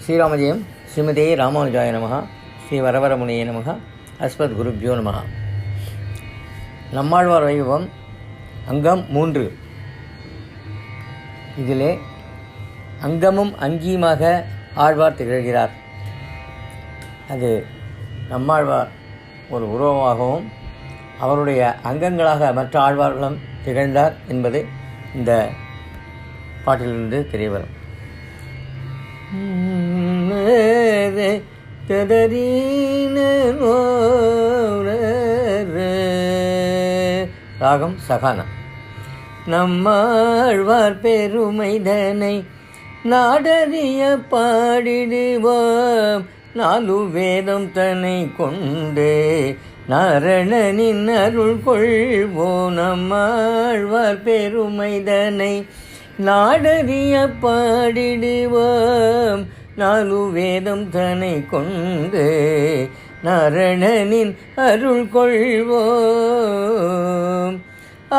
ஸ்ரீராமஜெயம். ஸ்ரீமதே ராமானுஜாய நமஹ. ஸ்ரீ வரவரமுனியே நமஹ. அஸ்மத் குருப்யோ நமஹ. நம்மாழ்வார் வைபவம் அங்கம் 3. இதிலே அங்கமும் அங்கியுமாக ஆழ்வார் திகழ்கிறார். அது நம்மாழ்வார் ஒரு உருவமாகவும் அவருடைய அங்கங்களாக மற்ற ஆழ்வார்களும் திகழ்ந்தார் என்பது இந்த பாட்டிலிருந்து தெரியவரும். ராகம் சகானா. நம்மாழ்வார் பெருமைதனை நாடறிய பாடிடுவோம், 4 வேதம் தன்னை கொண்டே நாரணனின் அருள் கொள்வோம். நம்மாழ்வார் பெருமைதனை நாடறிய பாடிடுவோம், 4 வேதம் தன்னை கொண்டு நாரணனின் அருள் கொள்வோம்.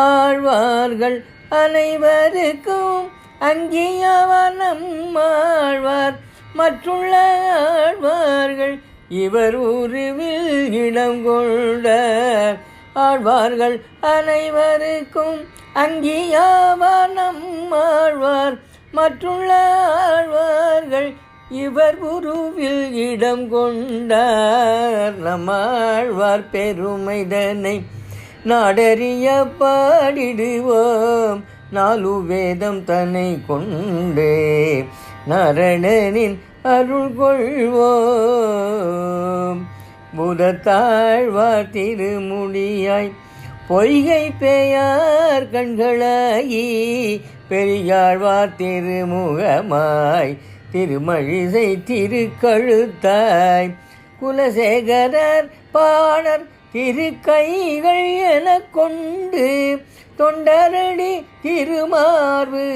ஆழ்வார்கள் அனைவருக்கும் அங்கியவர் நம்மாழ்வார், மற்றுள்ள ஆழ்வார்கள் இவர் உருவில் இடம் கொண்ட. ஆழ்வார்கள் அனைவருக்கும் அங்கியவர் நம்மாழ்வார், மற்றுள்ள ஆழ்வார்கள் இவர் உருவில் இடம் கொண்டார். நம்மாழ்வார் பெருமைதனை நாடறிய பாடிடுவோம், 4 வேதம் தன்னை கொண்டே நாரணனின் அருள் கொள்வோம். பூதத்தாழ்வார் திருமுடியாய் பொய்கை பெயார் கண்களாகி, பெரியாழ்வார் திருமுகமாய் திருமழிசை திருக்கழுத்தாய், குலசேகரர் பாணர் திருக்கைகள் என கொண்டு தொண்டரடி திருமார்பு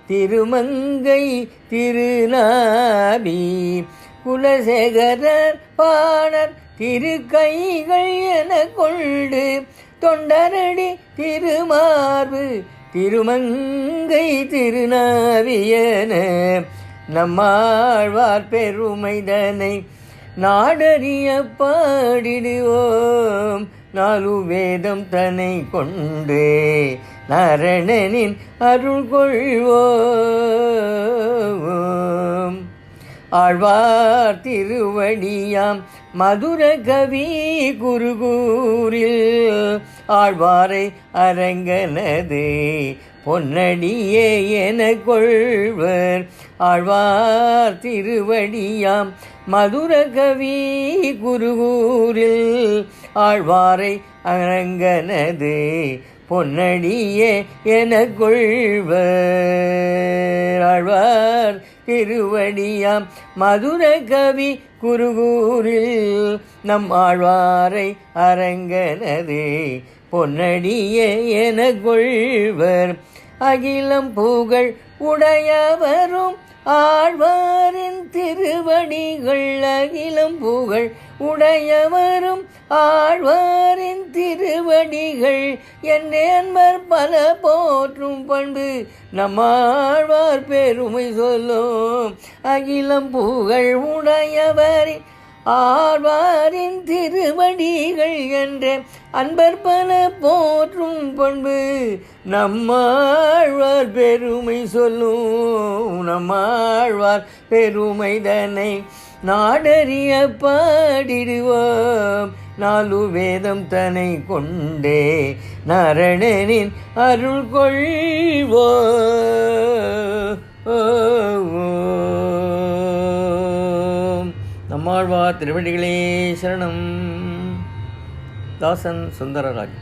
திருமங்கை திருநாபி. குலசேகரர் பாணர் திருக்கைகள் என கொண்டு தொண்டரடி திருமார்பு திருமங்கை திருநாவியன. நம்மாழ்வார் பெருமைதனை நாடறிய பாடிடுவோம், 4 வேதம் தன்னை கொண்டே நாரணனின் அருள் கொள்வோம். ஆழ்வார் திருவடியாம் மதுர கவி குருகூரில், ஆழ்வாரை அரங்கனது பொன்னடியே என கொள்வர். ஆழ்வார் திருவடியாம் மதுர கவி குருகூரில், ஆழ்வாரை அரங்கனது பொன்னடியே என கொள்வர். ஆழ்வார் திருவடியாம் மதுர கவி குருகூரில், நம் ஆழ்வாரை அரங்கனது பொன்னடியே என கொள்வர். அகிலம் புகழ் உடையவரும் ஆழ்வாரின் திருவடிகள், அகிலம் புகழ் உடையவரும் ஆழ்வாரின் திருவடிகள், என்னே அன்பர் பல போற்றும் பண்பு நம்மாழ்வார் பெருமை சொல்லும். அகிலம் புகழ் உடையவரின் ஆழ்வாரின் திருவடிகள் என்ற அன்பர் பல போற்றும் பண்பு நம்மாழ்வார் பெருமை சொல்லும். நம்மாழ்வார் பெருமைதனை நாடறிய பாடிடுவோம், 4 வேதம் தன்னை கொண்டே நாரணனின் அருள் கொள்வோம். நம்மாழ்வார் திருவடிகளே சரணம். தாசன் சுந்தரராஜ்.